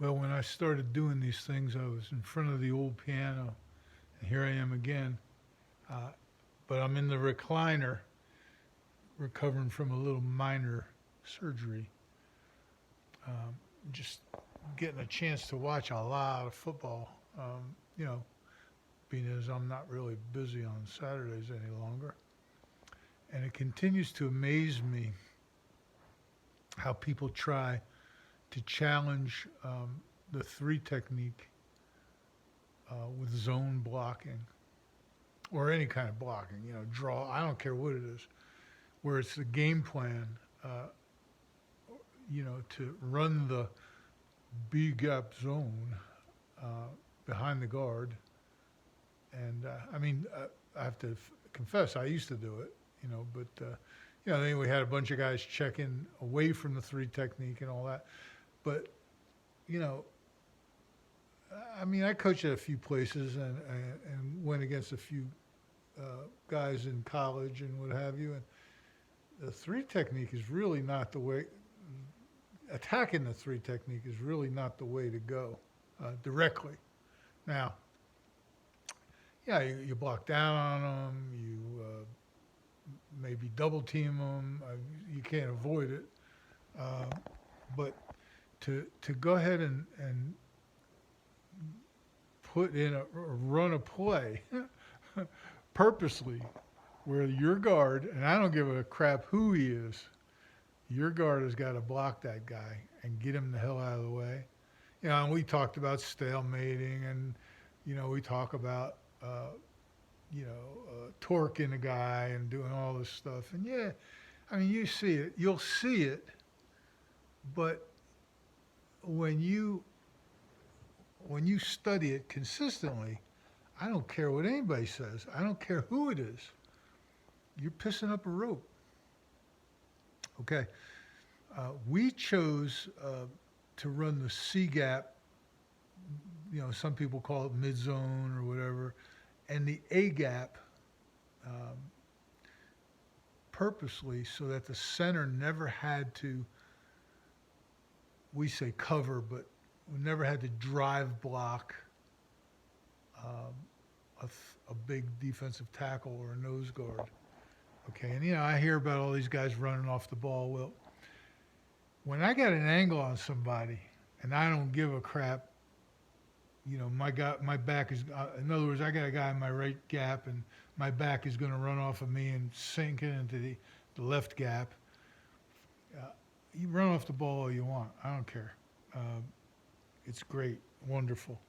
Well, when I started doing these things, I was in front of the old piano, and here I am again. Uh, but I'm in the recliner, recovering from a little minor surgery. Just getting a chance to watch a lot of football. You know, being as I'm not really busy on Saturdays any longer, and it continues to amaze me how people try to challenge the three technique with zone blocking or any kind of blocking. You know, draw. I don't care what it is. Where it's the game plan. To run the B gap zone uh, behind the guard. And I have to confess, I used to do it, but then we had a bunch of guys checking away from the three technique and all that. But, you know, I coached at a few places and went against a few guys in college and what have you. And the three technique is really not the way, attacking the three technique is really not the way to go directly. Now, yeah, you block down on them, you maybe double team them, you can't avoid it. Uh, but to go ahead and put in or run a play purposely where your guard, and I don't give a crap who he is, your guard has got to block that guy and get him the hell out of the way. And we talked about stalemating, and we talk about torquing a guy and doing all this stuff. And yeah, you see it, you'll see it, but when you study it consistently, I don't care what anybody says. I don't care who it is. You're pissing up a rope. Okay. We chose to run the C gap. Some people call it mid zone or whatever, and the A gap um, purposely so that the center never had to, we say cover, but we never had to drive block um, a big defensive tackle or a nose guard. Okay, and I hear about all these guys running off the ball. Well, when I got an angle on somebody and I don't give a crap, my back is. In other words, I got a guy in my right gap and my back is going to run off of me and sink it into the left gap. You run off the ball all you want. I don't care. It's great, wonderful.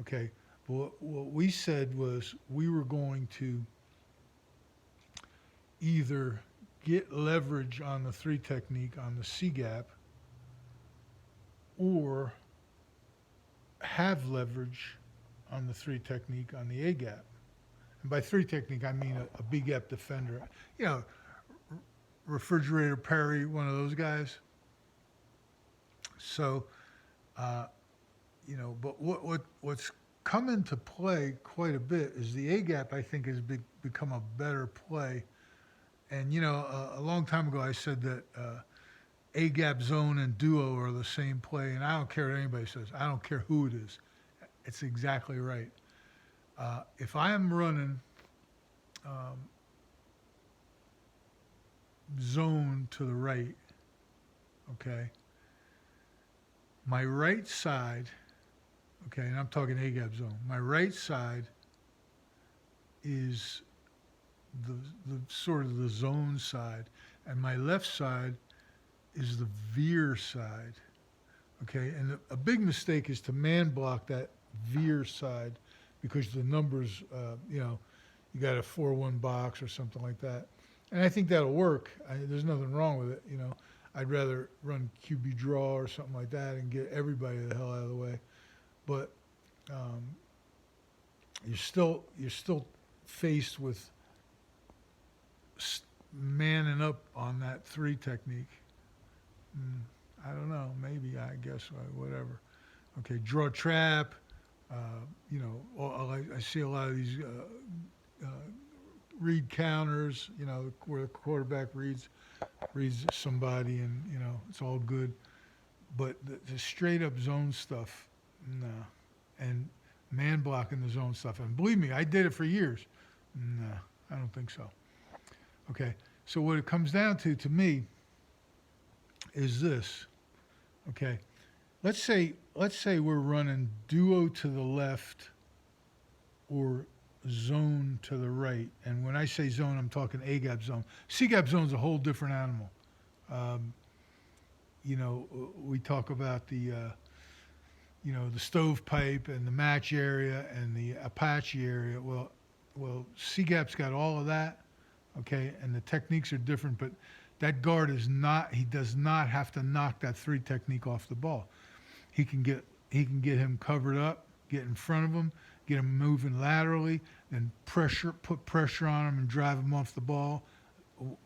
Okay, but what we said was we were going to either get leverage on the three technique on the C gap or have leverage on the three technique on the A gap. And by three technique, I mean a B gap defender. Refrigerator Perry, one of those guys. So, but what's come into play quite a bit is the A gap. I think has become a better play. And a long time ago, I said that A gap zone and duo are the same play, and I don't care what anybody says. I don't care who it is. It's exactly right. If I am running um, zone to the right, okay, my right side, okay, and I'm talking A gap zone. My right side is the sort of the zone side, and my left side is the veer side. Okay, and a big mistake is to man block that veer side because the numbers, you got a 4-1 box or something like that. And I think that'll work. There's nothing wrong with it. I'd rather run QB draw or something like that and get everybody the hell out of the way. But um, you're still faced with manning up on that three technique. I don't know. Maybe, I guess, whatever. Okay, draw trap. I see a lot of these read counters. Where the quarterback reads somebody, and it's all good. But the straight up zone stuff, no. And man blocking the zone stuff. And believe me, I did it for years. No, I don't think so. Okay. So what it comes down to me, is this. Okay. Let's say we're running duo to the left or zone to the right. And when I say zone, I'm talking A gap zone. C gap zone is a whole different animal. Um, we talk about the stovepipe and the match area and the Apache area. Well, C gap's got all of that, okay, and the techniques are different, but that guard he does not have to knock that three technique off the ball. He can get him covered up, get in front of him, get him moving laterally, then put pressure on him and drive him off the ball,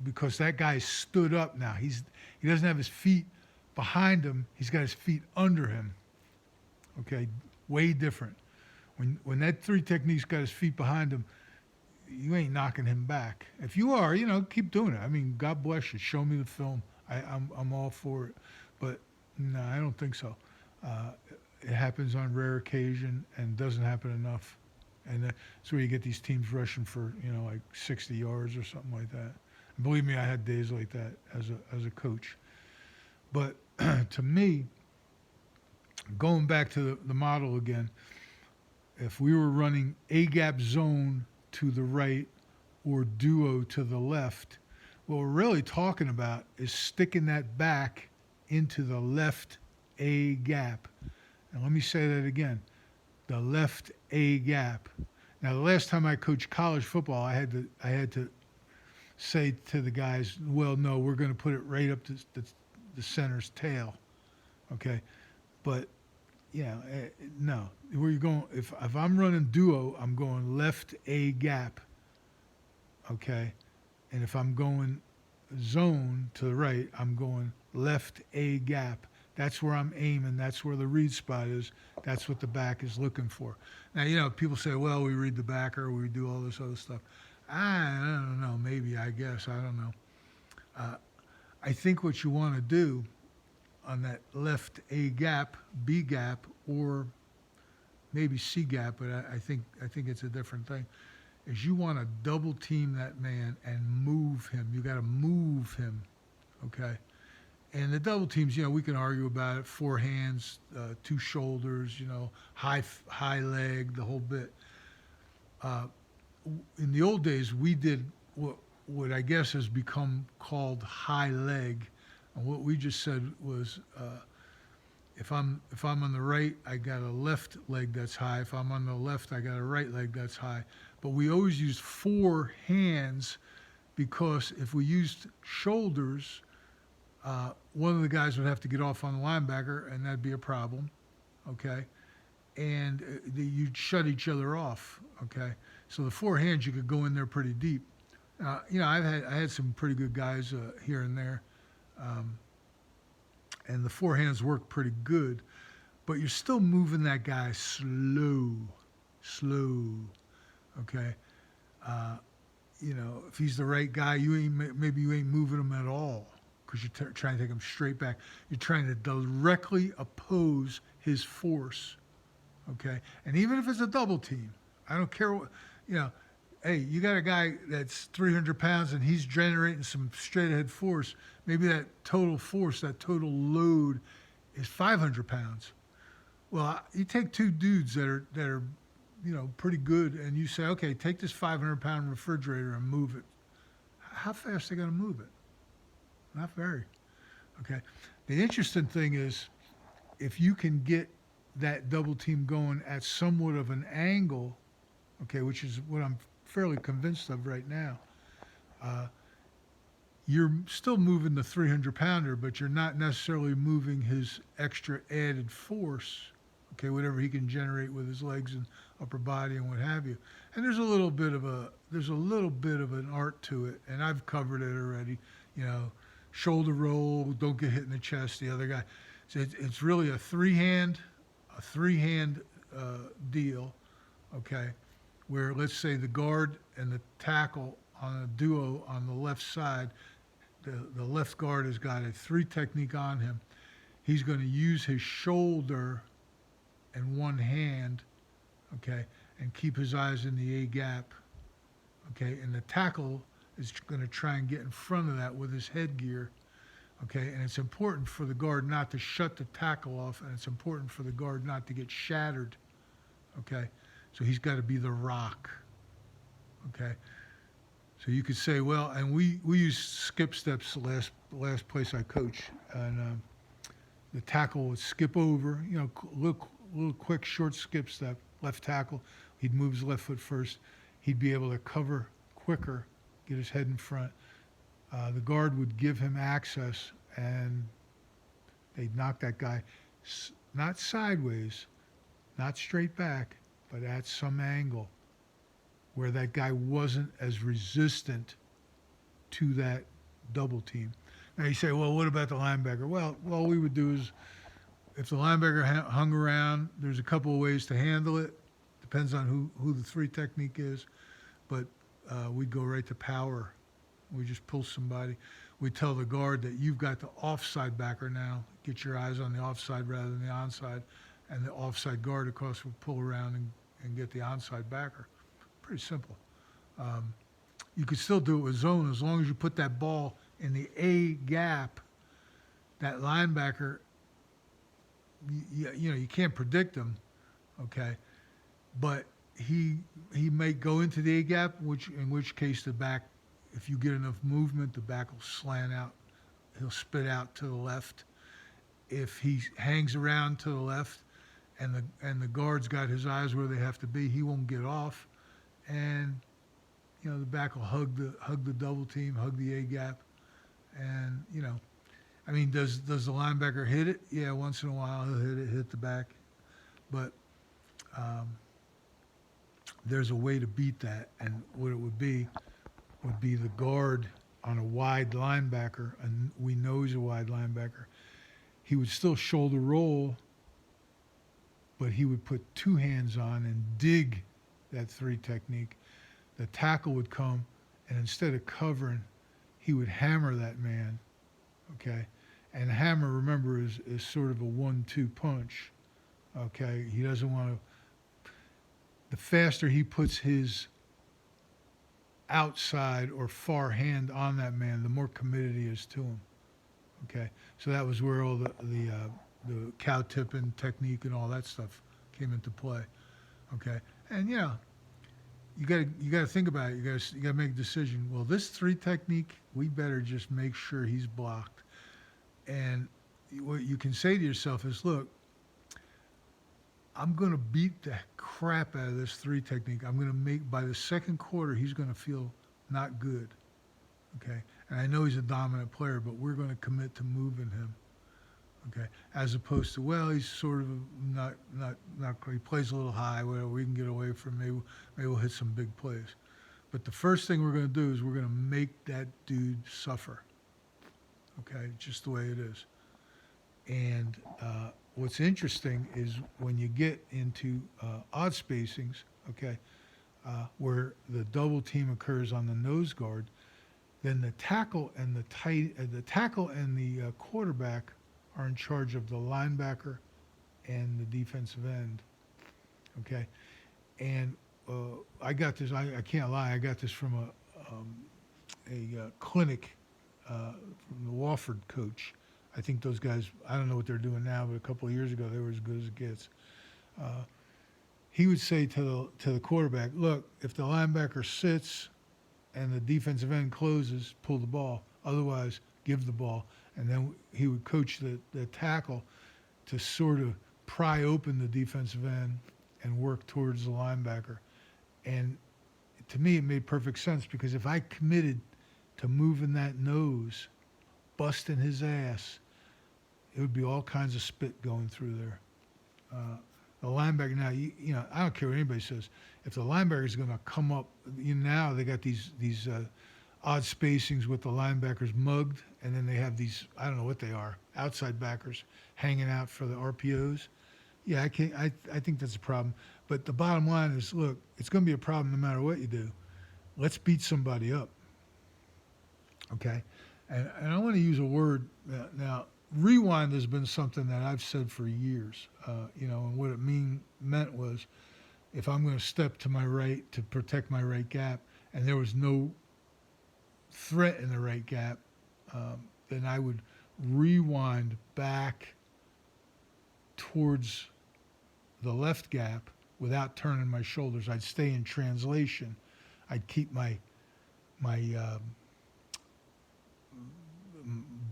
because that guy stood up now. He doesn't have his feet behind him. He's got his feet under him. Okay, way different. When that three technique's got his feet behind him, you ain't knocking him back. If you are, keep doing it. I mean, God bless you. Show me the film. I'm all for it. But no, I don't think so. It happens on rare occasion and doesn't happen enough. And that's where you get these teams rushing for, like 60 yards or something like that. And believe me, I had days like that as a coach. But to me, going back to the model again, if we were running A-gap zone to the right or duo to the left, what we're really talking about is sticking that back into the left A-gap. And let me say that again, the left A-gap. Now, the last time I coached college football, I had to say to the guys, well, no, we're going to put it right up to the center's tail, okay? But no, where you going? If I'm running duo, I'm going left A gap, okay, and if I'm going zone to the right, I'm going left A gap. That's where I'm aiming. That's where the read spot is. That's what the back is looking for. Now, people say, well, we read the backer, we do all this other stuff. I don't know. Maybe, I guess. I don't know. I think what you want to do on that left A gap, B gap, or maybe C gap, but I think it's a different thing, is you want to double team that man and move him. You got to move him, okay? And the double teams, we can argue about it. 4 hands, 2 shoulders, high leg, the whole bit. In the old days, we did what I guess has become called high leg. And what we just said was, if I'm on the right, I got a left leg that's high. If I'm on the left, I got a right leg that's high. But we always used 4 hands, because if we used shoulders, one of the guys would have to get off on the linebacker, and that'd be a problem, okay? And you'd shut each other off, okay? So the 4 hands, you could go in there pretty deep. I had some pretty good guys here and there. And the 4 hands work pretty good, but you're still moving that guy slow, okay? If he's the right guy, maybe you ain't moving him at all, because you're trying to take him straight back. You're trying to directly oppose his force, okay? And even if it's a double team, I don't care what, hey, you got a guy that's 300 pounds and he's generating some straight ahead force. Maybe that total force, that total load is 500 pounds. Well, you take 2 dudes that are pretty good, and you say, okay, take this 500-pound refrigerator and move it. How fast are they going to move it? Not very. Okay. The interesting thing is, if you can get that double team going at somewhat of an angle, okay, which is what I'm fairly convinced of right now, you're still moving the 300-pounder, but you're not necessarily moving his extra added force, okay, whatever he can generate with his legs and upper body and what have you. And there's a little bit of an art to it, and I've covered it already. Shoulder roll, don't get hit in the chest, the other guy. So it's really a three-hand deal, okay, where let's say the guard and the tackle on a duo on the left side, the left guard has got a 3 technique on him. he's going to use his shoulder and one hand, okay, and keep his eyes in the A gap, okay, and the tackle is going to try and get in front of that with his headgear, okay, and it's important for the guard not to shut the tackle off, and it's important for the guard not to get shattered, okay, so he's got to be the rock, okay. So you could say, well, and we use skip steps the last place I coach, and the tackle would skip over, you know, little quick short skip step, left tackle. He'd move his left foot first. He'd be able to cover quicker, get his head in front. The guard would give him access, and they'd knock that guy not sideways, not straight back, but at some angle where that guy wasn't as resistant to that double team. Now you say, well, what about the linebacker? Well, all we would do is, if the linebacker hung around, there's a couple of ways to handle it. Depends on who the three technique is. But we'd go right to power. We just pull somebody. We tell the guard that you've got the offside backer now. Get your eyes on the offside rather than the onside. And the offside guard, of course, will pull around and get the onside backer. Pretty simple. You could still do it with zone as long as you put that ball in the A gap. That linebacker, you know, you can't predict him, okay? But he may go into the A gap, in which case the back, if you get enough movement, the back will slant out. He'll spit out to the left. If he hangs around to the left and the guard's got his eyes where they have to be, he won't get off. And, you know, the back will hug the double team, hug the A gap. And, you know, I mean, does the linebacker hit it? Yeah, once in a while he'll hit the back. But there's a way to beat that. And what it would be the guard on a wide linebacker, and we know he's a wide linebacker. He would still shoulder roll, but he would put two hands on and dig that three technique. The tackle would come, and instead of covering, he would hammer that man, okay? And hammer, remember, is sort of a 1-2 punch, okay? He doesn't want to... The faster he puts his outside or far hand on that man, the more committed he is to him, okay? So that was where all the cow tipping technique and all that stuff came into play, okay? And, you know, you got to think about it. You got to make a decision. Well, this three technique, we better just make sure he's blocked. And what you can say to yourself is, look, I'm going to beat the crap out of this three technique. I'm going to make, by the second quarter, he's going to feel not good. Okay? And I know he's a dominant player, but we're going to commit to moving him. Okay? As opposed to, well, he's sort of not he plays a little high, whatever, we can get away from, maybe we'll hit some big plays. But the first thing we're going to do is we're going to make that dude suffer. Okay? Just the way it is. And what's interesting is when you get into odd spacings, okay, where the double team occurs on the nose guard, then the tackle and the quarterback are in charge of the linebacker and the defensive end, okay? And I got this, I can't lie, I got this from a clinic from the Wofford coach. I think those guys, I don't know what they're doing now, but a couple of years ago, they were as good as it gets. He would say to the quarterback, look, if the linebacker sits and the defensive end closes, pull the ball. Otherwise, give the ball. And then he would coach the tackle to sort of pry open the defensive end and work towards the linebacker. And to me, it made perfect sense because if I committed to moving that nose, busting his ass, it would be all kinds of spit going through there. The linebacker now, you know, I don't care what anybody says. If the linebacker is going to come up, now they got these odd spacings with the linebackers mugged, and then they have these, I don't know what they are, outside backers hanging out for the RPOs. Yeah, I think that's a problem. But the bottom line is, look, it's going to be a problem no matter what you do. Let's beat somebody up. Okay? And I want to use a word now. rewind has been something that I've said for years. And what it meant was, if I'm going to step to my right to protect my right gap, and there was no threat in the right gap, then I would rewind back towards the left gap without turning my shoulders. I'd stay in translation. I'd keep my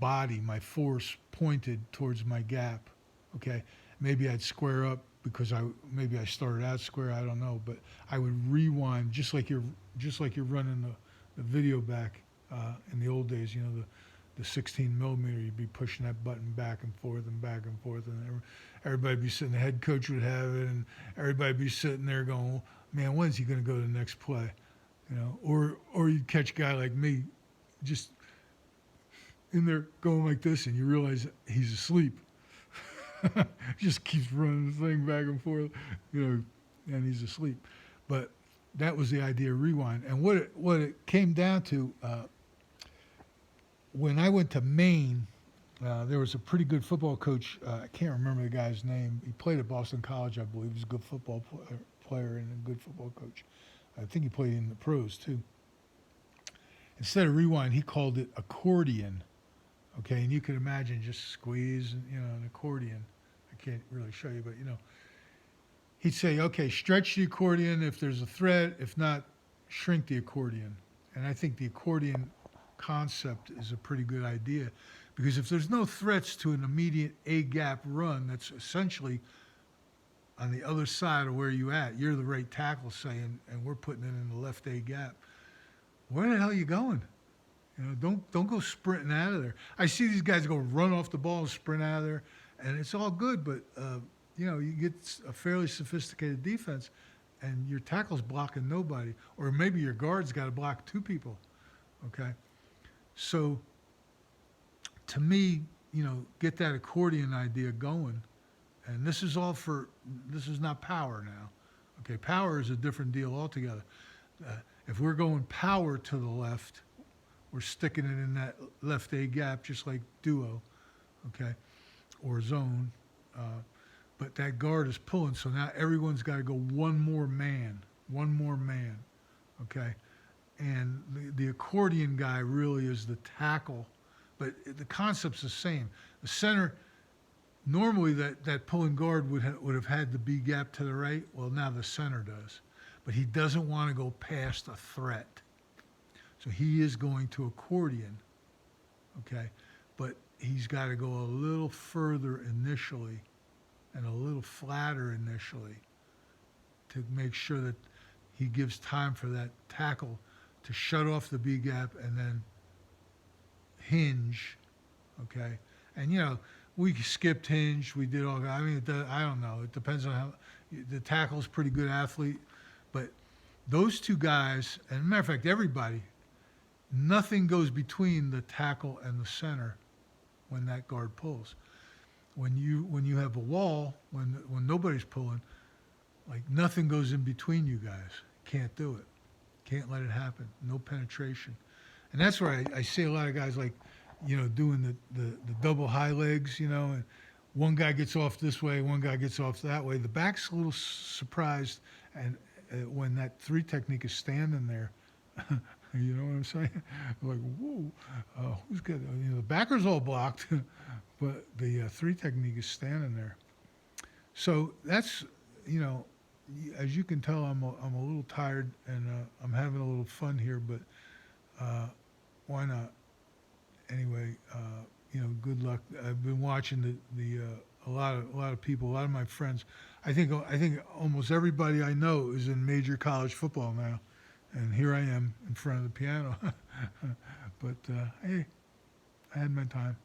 body, my force pointed towards my gap. Okay, maybe I'd square up because maybe I started out square. I don't know, but I would rewind just like you're running the video back in the old days. The 16 millimeter. You'd be pushing that button back and forth and back and forth, and everybody be sitting. The head coach would have it, and everybody be sitting there going, "Man, when's he going to go to the next play?" Or you'd catch a guy like me, just in there going like this, and you realize he's asleep. Just keeps running the thing back and forth, and he's asleep. But that was the idea of rewind. And what it came down to, when I went to Maine, there was a pretty good football coach. I can't remember the guy's name. He played at Boston College, I believe. He was a good football player and a good football coach. I think he played in the pros, too. Instead of rewind, he called it accordion. Okay, and you can imagine just squeeze, an accordion. I can't really show you, but, he'd say, okay, stretch the accordion if there's a threat. If not, shrink the accordion. And I think the accordion concept is a pretty good idea, because if there's no threats to an immediate A-gap run, that's essentially on the other side of where you at. You're the right tackle, say, and we're putting it in the left A-gap. Where the hell are you going? Don't go sprinting out of there. I see these guys go run off the ball and sprint out of there, and it's all good, but you get a fairly sophisticated defense, and your tackle's blocking nobody, or maybe your guard's got to block two people. Okay, so to me, get that accordion idea going, and this is not power now. Okay, power is a different deal altogether. If we're going power to the left, we're sticking it in that left A gap, just like duo, okay, or zone. But that guard is pulling, so now everyone's got to go one more man, okay? And the accordion guy really is the tackle, but the concept's the same. The center, normally that pulling guard would have had the B gap to the right. Well, now the center does. But he doesn't want to go past a threat. So he is going to accordion, okay? But he's got to go a little further initially and a little flatter initially to make sure that he gives time for that tackle to shut off the B gap and then hinge, okay? And, we skipped hinge. We did all that. I mean, I don't know. It depends on how – the tackle's a pretty good athlete. But those two guys – and as a matter of fact, everybody – nothing goes between the tackle and the center when that guard pulls. When you have a wall, when nobody's pulling, like nothing goes in between you guys. Can't do it. Can't let it happen. No penetration. And that's where I see a lot of guys like, doing the double high legs, and one guy gets off this way, one guy gets off that way. The back's a little surprised, and when that three technique is standing there, you know what I'm saying? Like, whoa, who's good? The backer's all blocked, but the three technique is standing there. So that's, as you can tell, I'm a little tired, and I'm having a little fun here, but why not? Anyway, good luck. I've been watching a lot of people, a lot of my friends. I think almost everybody I know is in major college football now. And here I am in front of the piano. But, hey, I had my time.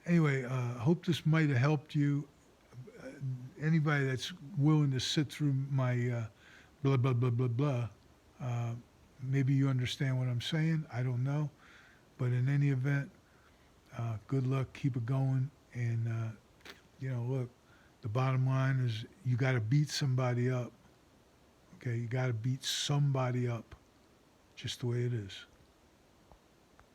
Anyway, hope this might have helped you. Anybody that's willing to sit through my blah, blah, blah, blah, blah, maybe you understand what I'm saying. I don't know. But in any event, good luck. Keep it going. And, look, the bottom line is you got to beat somebody up. Okay, you got to beat somebody up. Just the way it is.